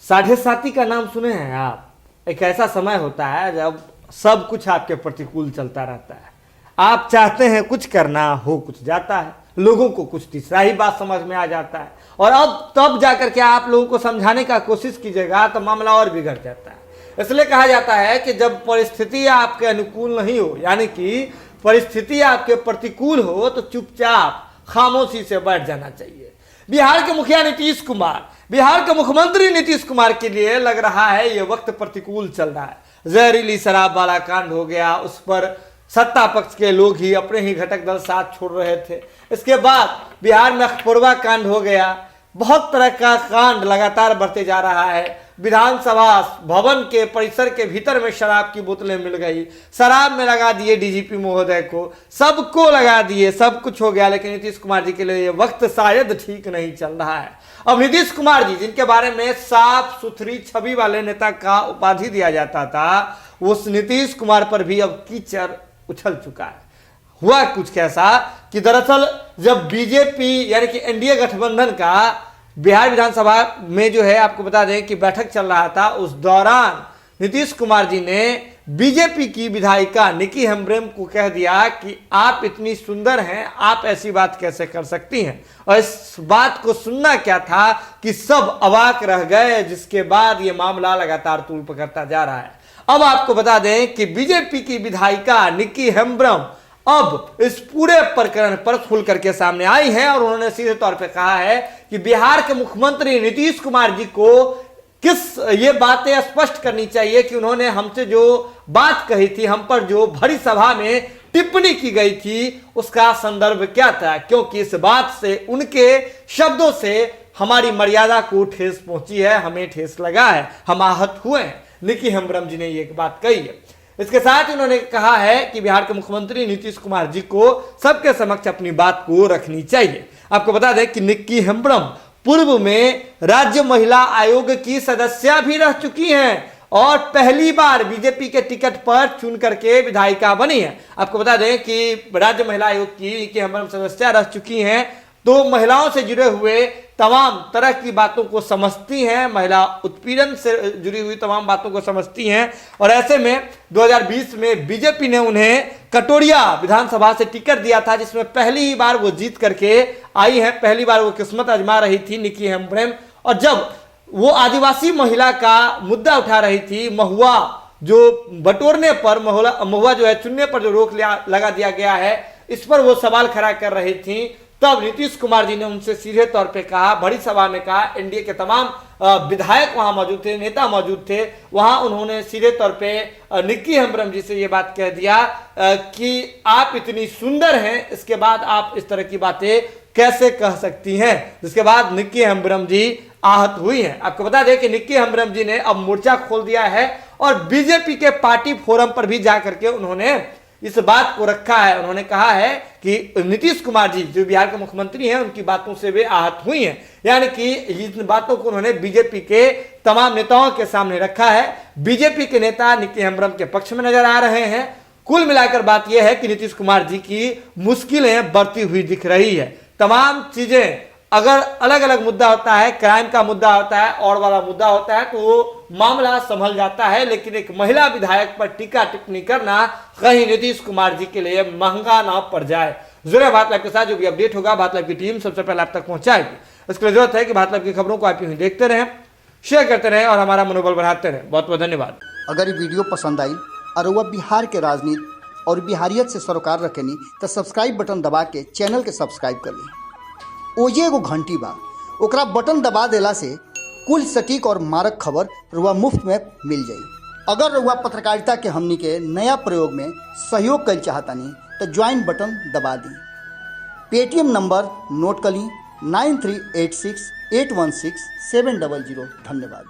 साढ़े साती का नाम सुने हैं आप? एक ऐसा समय होता है जब सब कुछ आपके प्रतिकूल चलता रहता है। आप चाहते हैं कुछ करना, हो कुछ जाता है, लोगों को कुछ तीसरा ही बात समझ में आ जाता है, और अब तब जाकर के आप लोगों को समझाने का कोशिश कीजिएगा तो मामला और बिगड़ जाता है। इसलिए कहा जाता है कि जब परिस्थिति आपके अनुकूल नहीं हो, यानी कि परिस्थिति आपके प्रतिकूल हो, तो चुपचाप खामोशी से बैठ जाना चाहिए। बिहार के मुखिया नीतीश कुमार, बिहार के मुख्यमंत्री नीतीश कुमार के लिए लग रहा है ये वक्त प्रतिकूल चल रहा है। जहरीली शराब वाला कांड हो गया, उस पर सत्ता पक्ष के लोग ही, अपने ही घटक दल साथ छोड़ रहे थे। इसके बाद बिहार में अखपुरवा कांड हो गया। बहुत तरह का कांड लगातार बढ़ते जा रहा है। विधानसभा भवन के परिसर के भीतर में शराब की बोतलें मिल गई, शराब में लगा दिए डीजीपी महोदय को, सबको लगा दिए, सब कुछ हो गया। लेकिन नीतीश कुमार जी के लिए ये वक्त शायद ठीक नहीं चल रहा है। अब नीतीश कुमार जी, जिनके बारे में साफ सुथरी छवि वाले नेता का उपाधि दिया जाता था, उस नीतीश कुमार पर भी अब कीचड़ उछल चुका है। हुआ कुछ कैसा कि दरअसल जब बीजेपी यानी कि एनडीए गठबंधन का बिहार विधानसभा में जो है, आपको बता दें कि बैठक चल रहा था, उस दौरान नीतीश कुमार जी ने बीजेपी की विधायिका निकी हेम्ब्रम को कह दिया कि आप इतनी सुंदर हैं, आप ऐसी बात कैसे कर सकती हैं। और इस बात को सुनना क्या था कि सब अवाक रह गए, जिसके बाद ये मामला लगातार तूल पकड़ता जा रहा है। अब आपको बता दें कि बीजेपी की विधायिका निकी हेम्ब्रम अब इस पूरे प्रकरण पर खुल करके सामने आई है, और उन्होंने सीधे तौर पे कहा है कि बिहार के मुख्यमंत्री नीतीश कुमार जी को ये बातें स्पष्ट करनी चाहिए कि उन्होंने हमसे जो बात कही थी, हम पर जो भरी सभा में टिप्पणी की गई थी, उसका संदर्भ क्या था, क्योंकि इस बात से, उनके शब्दों से हमारी मर्यादा को ठेस पहुंची है, हमें ठेस लगा है, हम आहत हुए हैं। निकी हेम्ब्रम जी ने ये बात कही है। इसके साथ ही उन्होंने कहा है कि बिहार के मुख्यमंत्री नीतीश कुमार जी को सबके समक्ष अपनी बात को रखनी चाहिए। आपको बता दें कि निकी हेम्ब्रम पूर्व में राज्य महिला आयोग की सदस्य भी रह चुकी हैं और पहली बार बीजेपी के टिकट पर चुन करके विधायिका बनी है। आपको बता दें कि राज्य महिला आयोग की निकी हेम्ब्रम सदस्य रह चुकी हैं, तो महिलाओं से जुड़े हुए तमाम तरह की बातों को समझती हैं, महिला उत्पीड़न से जुड़ी हुई तमाम बातों को समझती हैं। और ऐसे में 2020 में बीजेपी ने उन्हें कटोरिया विधानसभा से टिकट दिया था, जिसमें पहली ही बार वो जीत करके आई हैं, पहली बार वो किस्मत आजमा रही थी निकी हेम्ब्रम। और जब वो आदिवासी महिला का मुद्दा उठा रही थी, महुआ जो बटोरने पर, महुआ जो है चुनने पर जो रोक लगा दिया गया है, इस पर वो सवाल खड़ा कर रही थी, तब नीतीश कुमार जी ने उनसे सीधे तौर पे कहा, बड़ी सभा में कहा, एनडीए के तमाम विधायक वहां मौजूद थे, नेता मौजूद थे, वहां उन्होंने सीधे तौर पे निकी हेम्ब्रम जी से ये बात कह दिया कि आप इतनी सुंदर हैं, इसके बाद आप इस तरह की बातें कैसे कह सकती हैं। जिसके बाद निकी हेम्ब्रम जी आहत हुई हैं। आपको बता दें कि निकी हेम्ब्रम जी ने अब मोर्चा खोल दिया है और बीजेपी के पार्टी फोरम पर भी जाकर के उन्होंने इस बात को रखा है। उन्होंने कहा है कि नीतीश कुमार जी जो बिहार के मुख्यमंत्री हैं, उनकी बातों से वे आहत हुई हैं, यानी कि इन बातों को उन्होंने बीजेपी के तमाम नेताओं के सामने रखा है। बीजेपी के नेता निकी हेम्ब्रम के पक्ष में नजर आ रहे हैं। कुल मिलाकर बात यह है कि नीतीश कुमार जी की मुश्किलें बढ़ती हुई दिख रही है। तमाम चीजें, अगर अलग अलग मुद्दा होता है, क्राइम का मुद्दा होता है और वाला मुद्दा होता है, तो वो मामला संभल जाता है, लेकिन एक महिला विधायक पर टीका टिप्पणी करना कहीं नीतीश कुमार जी के लिए महंगा ना पड़ जाए। जरूर भारत लाइव के साथ जो भी अपडेट होगा, भारत लाइव की टीम सबसे पहले आप तक पहुंचाएगी। इसके लिए जरूरत है कि भारत लाइव की खबरों को आप यूं देखते रहें, शेयर करते रहें और हमारा मनोबल बढ़ाते रहें। बहुत बहुत धन्यवाद। अगर ये वीडियो पसंद आई और वह बिहार के राजनीति और बिहारियत से सरोकार रखेनी, तो सब्सक्राइब बटन दबा के चैनल के सब्सक्राइब कर ली। ओजे एगो घंटी बा, ओकरा बटन दबा देला से कुल सटीक और मारक खबर रुआ मुफ्त में मिल जाई। अगर रुआ पत्रकारिता के हमनी के नया प्रयोग में सहयोग कर चाहतानी तो ज्वाइन बटन दबा दी। पेटीएम नंबर नोट कर ली 9386816700। धन्यवाद।